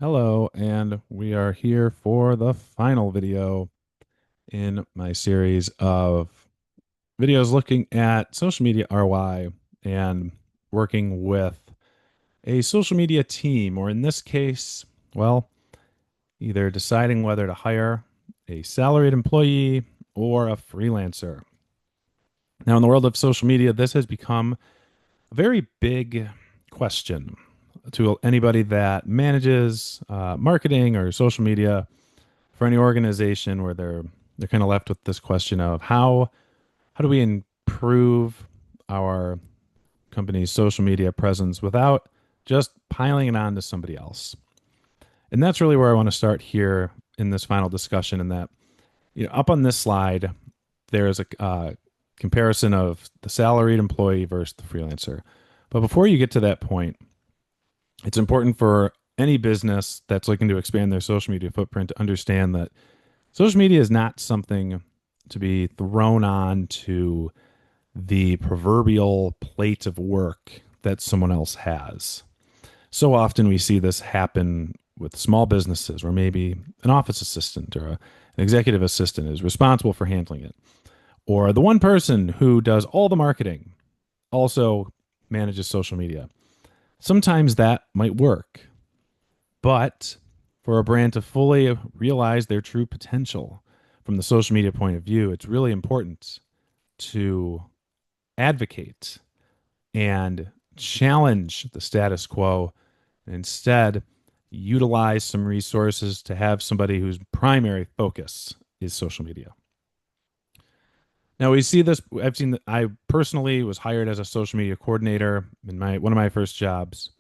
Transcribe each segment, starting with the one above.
Hello, and we are here for the final video in my series of videos looking at social media ROI and working with a social media team, or in this case, well, either deciding whether to hire a salaried employee or a freelancer. Now, in the world of social media, this has become a very big question to anybody that manages marketing or social media for any organization where they're kind of left with this question of how do we improve our company's social media presence without just piling it on to somebody else. And that's really where I want to start here in this final discussion. In that, up on this slide, there's a comparison of the salaried employee versus the freelancer. But before you get to that point, it's important for any business that's looking to expand their social media footprint to understand that social media is not something to be thrown on to the proverbial plate of work that someone else has. So often we see this happen with small businesses where maybe an office assistant or an executive assistant is responsible for handling it. Or the one person who does all the marketing also manages social media. Sometimes that might work, but for a brand to fully realize their true potential from the social media point of view, it's really important to advocate and challenge the status quo and instead utilize some resources to have somebody whose primary focus is social media. Now we see this. I've seen that. I personally was hired as a social media coordinator in my one of my first jobs.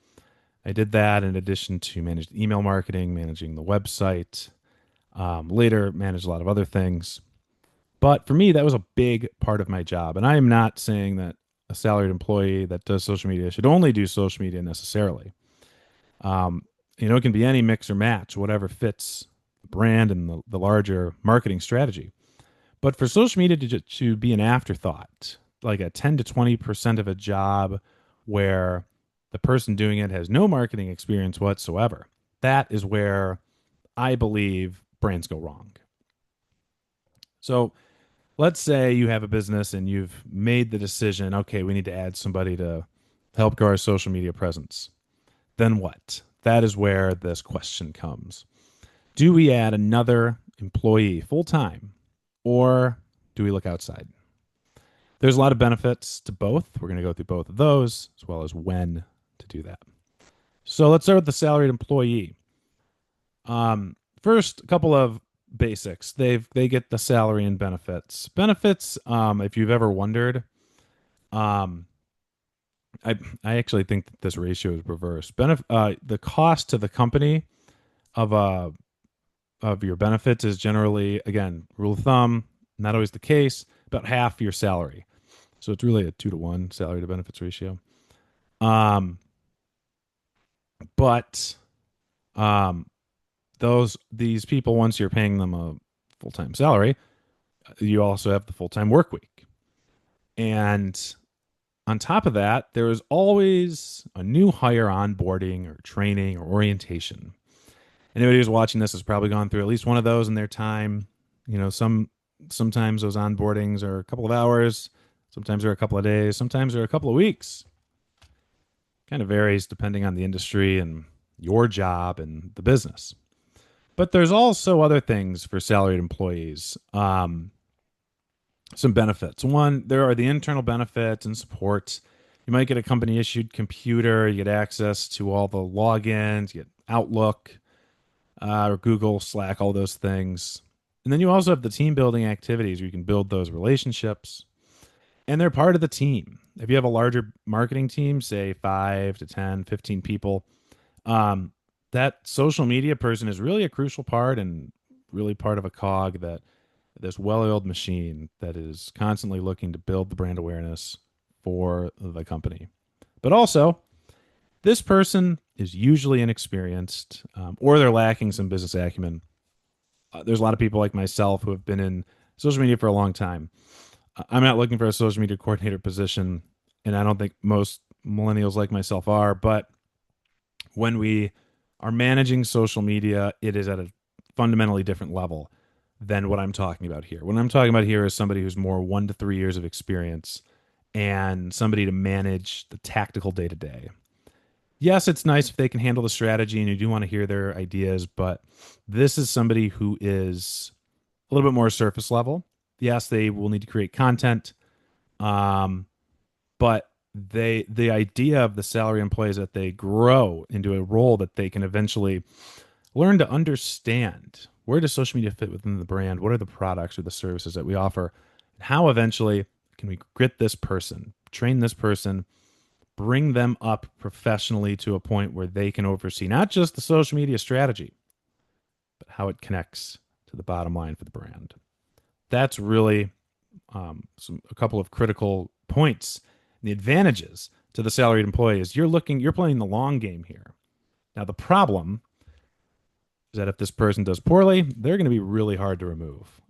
I did that in addition to managed email marketing, managing the website. Later, managed a lot of other things. But for me, that was a big part of my job. And I am not saying that a salaried employee that does social media should only do social media necessarily. Um, it can be any mix or match, whatever fits the brand and the larger marketing strategy. But for social media to be an afterthought, like a 10 to 20% of a job where the person doing it has no marketing experience whatsoever, that is where I believe brands go wrong. So let's say you have a business and you've made the decision, okay, we need to add somebody to help grow our social media presence. Then what? That is where this question comes. Do we add another employee full time or do we look outside? There's a lot of benefits to both. We're going to go through both of those as well as when to do that. So let's start with the salaried employee. First, a couple of basics. They get the salary and benefits. Benefits, if you've ever wondered, um, I actually think that this ratio is reversed. The cost to the company of your benefits is generally, again, rule of thumb, not always the case, about half your salary. So it's really a 2-to-1 salary to benefits ratio. Um, but um, these people, once you're paying them a full time salary, you also have the full time work week. And on top of that, there is always a new hire onboarding or training or orientation. Anybody who's watching this has probably gone through at least one of those in their time. Sometimes those onboardings are a couple of hours, sometimes they're a couple of days, sometimes they're a couple of weeks. Kind of varies depending on the industry and your job and the business. But there's also other things for salaried employees. Some benefits. One, there are the internal benefits and support. You might get a company issued computer, you get access to all the logins, you get Outlook, or Google, Slack, all those things. And then you also have the team building activities where you can build those relationships. And they're part of the team. If you have a larger marketing team, say 5 to 10, 15 people, that social media person is really a crucial part and really part of a cog that this well-oiled machine that is constantly looking to build the brand awareness for the company. But also, this person is usually inexperienced, or they're lacking some business acumen. There's a lot of people like myself who have been in social media for a long time. I'm not looking for a social media coordinator position, and I don't think most millennials like myself are. But when we are managing social media, it is at a fundamentally different level than what I'm talking about here. What I'm talking about here is somebody who's more 1 to 3 years of experience and somebody to manage the tactical day to day. Yes, it's nice if they can handle the strategy and you do want to hear their ideas, but this is somebody who is a little bit more surface level. Yes, they will need to create content, um, but the idea of the salary employee is that they grow into a role that they can eventually learn to understand. Where does social media fit within the brand? What are the products or the services that we offer? How eventually can we get this person, train this person, bring them up professionally to a point where they can oversee not just the social media strategy, but how it connects to the bottom line for the brand. That's really a couple of critical points. The advantages to the salaried employee is you're playing the long game here. Now the problem is that if this person does poorly, they're going to be really hard to remove.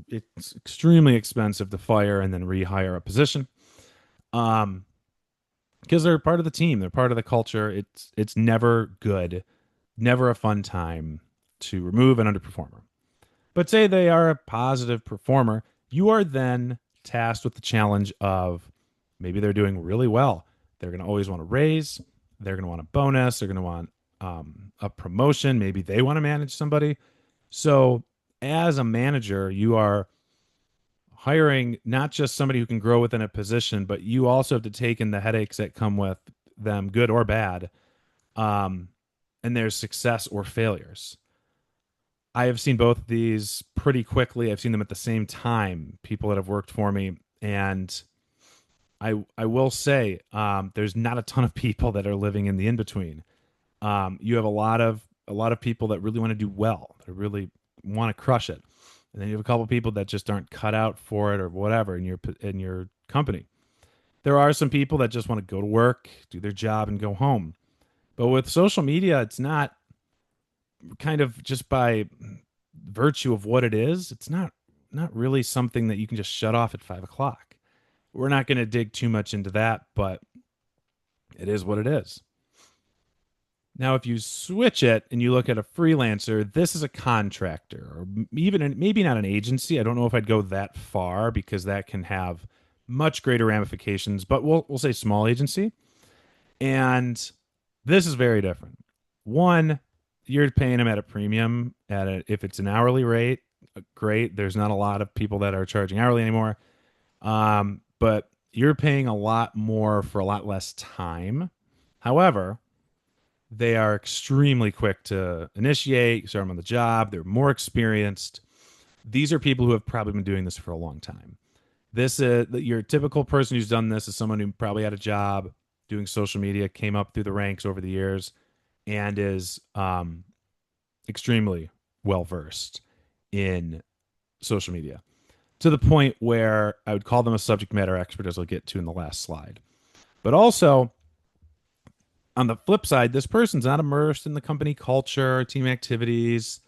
It's extremely expensive to fire and then rehire a position, because they're part of the team, they're part of the culture. It's never good, never a fun time to remove an underperformer. But say they are a positive performer, you are then tasked with the challenge of maybe they're doing really well. They're going to always want a raise. They're going to want a bonus. They're going to want a promotion. Maybe they want to manage somebody. So, as a manager, you are hiring not just somebody who can grow within a position, but you also have to take in the headaches that come with them, good or bad, um, and there's success or failures. I have seen both of these pretty quickly. I've seen them at the same time, people that have worked for me. And I will say, there's not a ton of people that are living in the in between. You have a lot of people that really want to do well, that really want to crush it, and then you have a couple of people that just aren't cut out for it or whatever in your company. There are some people that just want to go to work, do their job, and go home. But with social media, it's not kind of just by virtue of what it is. It's not really something that you can just shut off at 5 o'clock. We're not going to dig too much into that, but it is what it is. Now, if you switch it and you look at a freelancer, this is a contractor or even maybe not an agency. I don't know if I'd go that far because that can have much greater ramifications, but we'll say small agency. And this is very different. One, you're paying them at a premium if it's an hourly rate, great. There's not a lot of people that are charging hourly anymore. But you're paying a lot more for a lot less time. However, they are extremely quick to initiate, start them on the job. They're more experienced. These are people who have probably been doing this for a long time. This your typical person who's done this is someone who probably had a job doing social media, came up through the ranks over the years, and is extremely well versed in social media to the point where I would call them a subject matter expert, as I'll get to in the last slide. But also, on the flip side, this person's not immersed in the company culture, team activities.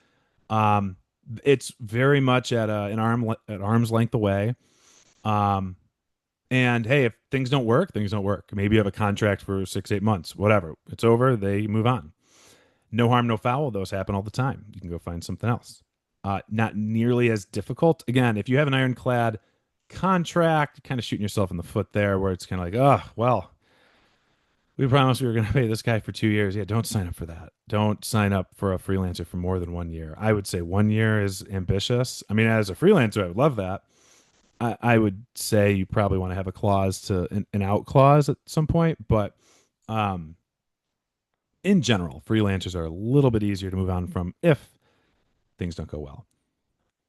Um, it's very much at arm's length away. Um, and hey, if things don't work, things don't work. Maybe you have a contract for 6, 8 months, whatever. It's over. They move on. No harm, no foul. Those happen all the time. You can go find something else. Not nearly as difficult. Again, if you have an ironclad contract, kind of shooting yourself in the foot there, where it's kind of like, oh, well, we promised we were going to pay this guy for 2 years. Yeah, don't sign up for that. Don't sign up for a freelancer for more than 1 year. I would say 1 year is ambitious. I mean, as a freelancer, I would love that. I would say you probably want to have a clause to an out clause at some point, but um, in general, freelancers are a little bit easier to move on from if things don't go well.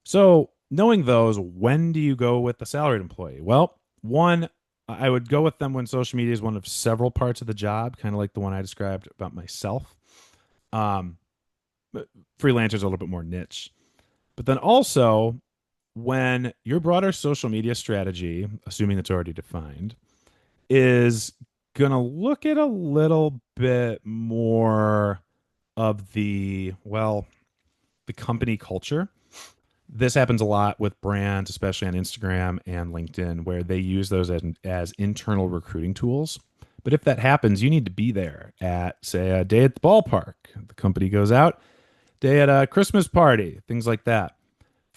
So, knowing those, when do you go with the salaried employee? Well, one, I would go with them when social media is one of several parts of the job, kind of like the one I described about myself. Um, but freelancers are a little bit more niche. But then also, when your broader social media strategy, assuming it's already defined, is going to look at a little bit more of the company culture. This happens a lot with brands, especially on Instagram and LinkedIn, where they use those as internal recruiting tools. But if that happens, you need to be there at, say, a day at the ballpark. The company goes out, day at a Christmas party, things like that.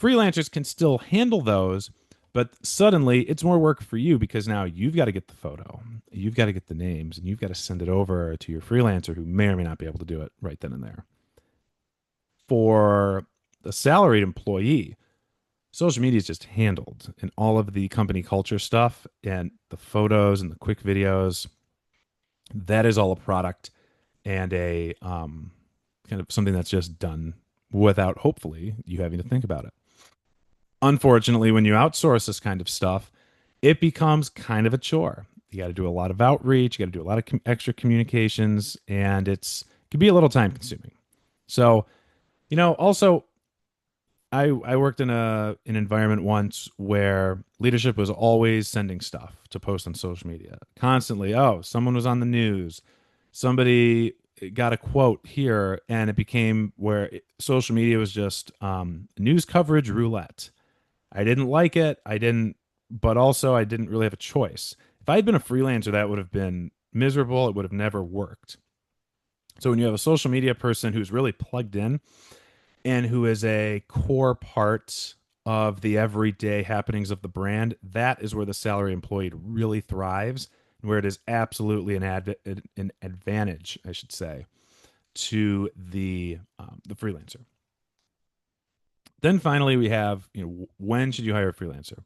Freelancers can still handle those, but suddenly it's more work for you because now you've got to get the photo, you've got to get the names, and you've got to send it over to your freelancer who may or may not be able to do it right then and there. For the salaried employee, social media is just handled and all of the company culture stuff and the photos and the quick videos. That is all a product and a kind of something that's just done without hopefully you having to think about it. Unfortunately, when you outsource this kind of stuff, it becomes kind of a chore. You got to do a lot of outreach, you got to do a lot of extra communications, and it can be a little time consuming. So, also I worked in an environment once where leadership was always sending stuff to post on social media constantly. Oh, someone was on the news, somebody got a quote here, and it became where social media was just news coverage roulette. I didn't like it. I didn't, but also I didn't really have a choice. If I had been a freelancer, that would have been miserable. It would have never worked. So when you have a social media person who's really plugged in and who is a core part of the everyday happenings of the brand, that is where the salary employee really thrives, and where it is absolutely an advantage, I should say, to the freelancer. Then finally, we have when should you hire a freelancer?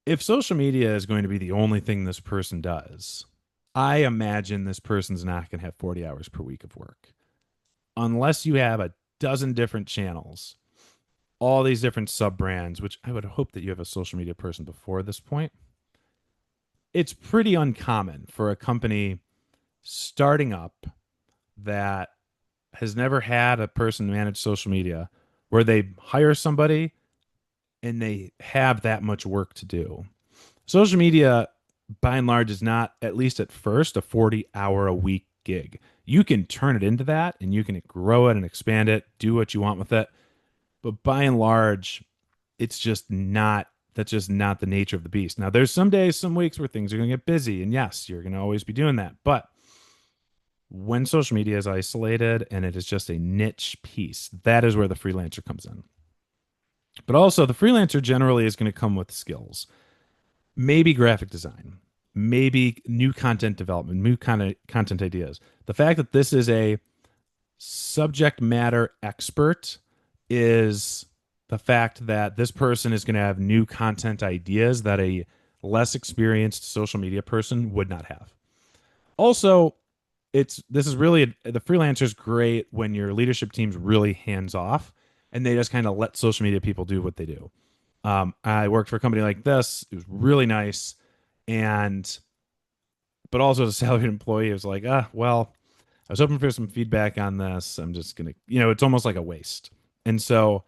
If social media is going to be the only thing this person does, I imagine this person's not going to have 40 hours per week of work unless you have a dozen different channels, all these different sub brands, which I would hope that you have a social media person before this point. It's pretty uncommon for a company starting up that has never had a person manage social media where they hire somebody and they have that much work to do. Social media, by and large, is not, at least at first, a 40-hour a week gig. You can turn it into that and you can grow it and expand it, do what you want with it. But by and large, it's just not, that's just not the nature of the beast. Now, there's some days, some weeks where things are going to get busy. And yes, you're going to always be doing that. But when social media is isolated and it is just a niche piece, that is where the freelancer comes in. But also, the freelancer generally is going to come with skills, maybe graphic design, maybe new content development, new kind of content ideas. The fact that this is a subject matter expert is the fact that this person is going to have new content ideas that a less experienced social media person would not have. Also, this is really the freelancer's great when your leadership team's really hands off and they just kind of let social media people do what they do. I worked for a company like this. It was really nice. But also as a salaried employee, it was like, well, I was hoping for some feedback on this. I'm just going to, it's almost like a waste. And so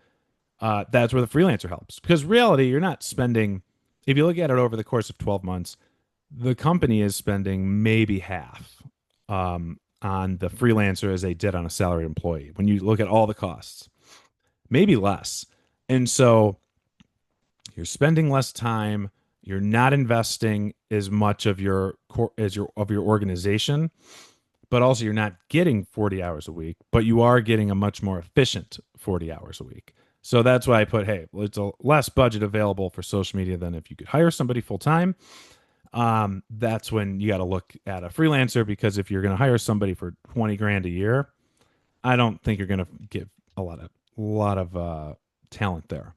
that's where the freelancer helps. Because reality, you're not spending, if you look at it over the course of 12 months, the company is spending maybe half on the freelancer as they did on a salaried employee. When you look at all the costs, maybe less. And so you're spending less time. You're not investing as much of your organization, but also you're not getting 40 hours a week, but you are getting a much more efficient 40 hours a week. So that's why I put, hey, it's a less budget available for social media than if you could hire somebody full time. That's when you got to look at a freelancer, because if you're going to hire somebody for 20 grand a year, I don't think you're going to give a lot of talent there.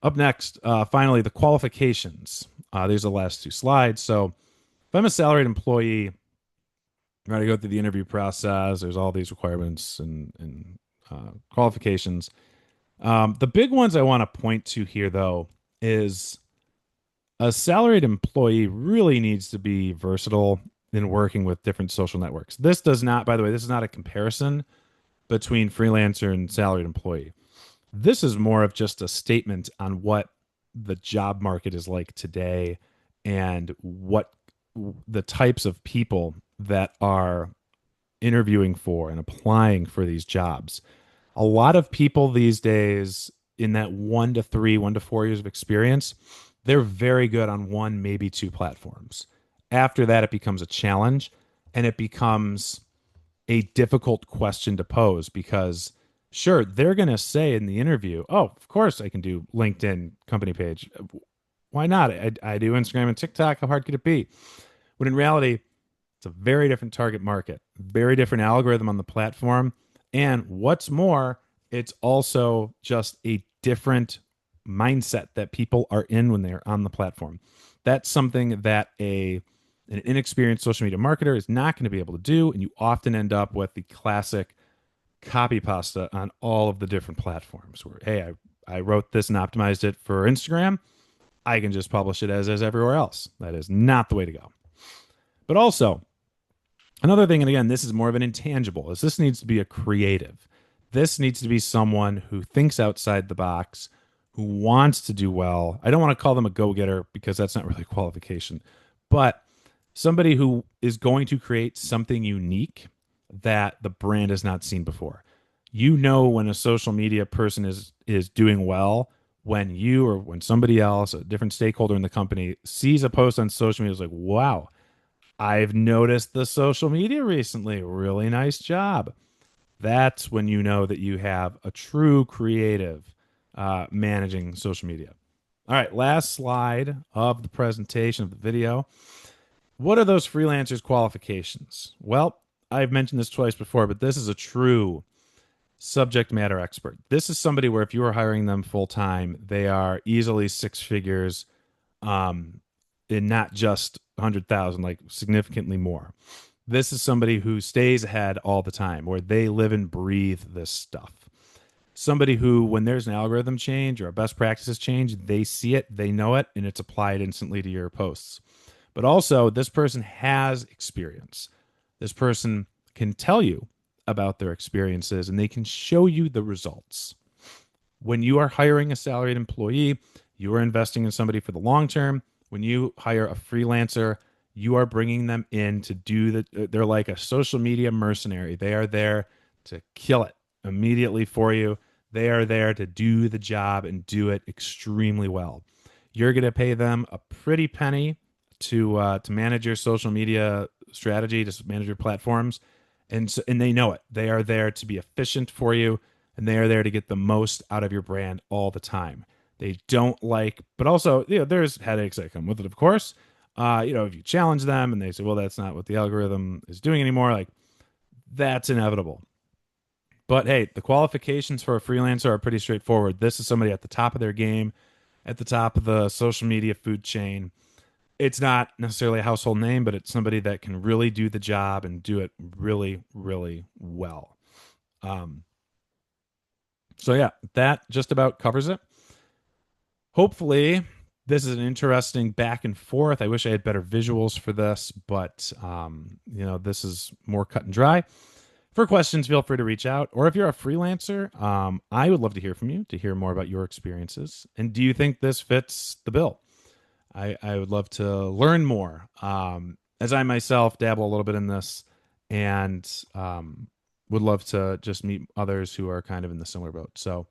Up next, finally, the qualifications. These are the last two slides. So if I'm a salaried employee, right, I go through the interview process. There's all these requirements and qualifications. The big ones I want to point to here, though, is a salaried employee really needs to be versatile in working with different social networks. This does not, by the way, this is not a comparison between freelancer and salaried employee. This is more of just a statement on what the job market is like today and what the types of people that are interviewing for and applying for these jobs. A lot of people these days in that 1 to 4 years of experience, they're very good on one, maybe two platforms. After that, it becomes a challenge and it becomes a difficult question to pose because, sure, they're going to say in the interview, oh, of course I can do LinkedIn company page. Why not? I do Instagram and TikTok. How hard could it be? When in reality, it's a very different target market, very different algorithm on the platform. And what's more, it's also just a different mindset that people are in when they're on the platform. That's something that an inexperienced social media marketer is not going to be able to do. And you often end up with the classic copy pasta on all of the different platforms where, hey, I wrote this and optimized it for Instagram. I can just publish it as is everywhere else. That is not the way to go. But also, another thing, and again, this is more of an intangible, is this needs to be a creative. This needs to be someone who thinks outside the box, who wants to do well. I don't want to call them a go getter because that's not really a qualification, but somebody who is going to create something unique that the brand has not seen before. You know when a social media person is doing well when you or when somebody else, a different stakeholder in the company, sees a post on social media, is like, wow, I've noticed the social media recently. Really nice job. That's when you know that you have a true creative managing social media. All right, last slide of the presentation of the video. What are those freelancers' qualifications? Well, I've mentioned this twice before, but this is a true subject matter expert. This is somebody where if you are hiring them full time, they are easily six figures, um, and not just 100,000, like significantly more. This is somebody who stays ahead all the time, where they live and breathe this stuff. Somebody who, when there's an algorithm change or a best practices change, they see it, they know it, and it's applied instantly to your posts. But also, this person has experience. This person can tell you about their experiences and they can show you the results. When you are hiring a salaried employee, you are investing in somebody for the long term. When you hire a freelancer, you are bringing them in to do they're like a social media mercenary. They are there to kill it immediately for you. They are there to do the job and do it extremely well. You're going to pay them a pretty penny to manage your social media strategy, to manage your platforms, and they know it. They are there to be efficient for you, and they are there to get the most out of your brand all the time. They don't like, but also, there's headaches that come with it, of course. If you challenge them and they say, well, that's not what the algorithm is doing anymore, like that's inevitable. But hey, the qualifications for a freelancer are pretty straightforward. This is somebody at the top of their game, at the top of the social media food chain. It's not necessarily a household name, but it's somebody that can really do the job and do it really, really well. Um, so yeah, that just about covers it. Hopefully, this is an interesting back and forth. I wish I had better visuals for this, but this is more cut and dry. For questions, feel free to reach out. Or if you're a freelancer, I would love to hear from you, to hear more about your experiences. And do you think this fits the bill? I would love to learn more, as I myself dabble a little bit in this, and would love to just meet others who are kind of in the similar boat. So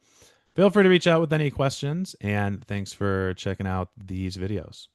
feel free to reach out with any questions, and thanks for checking out these videos.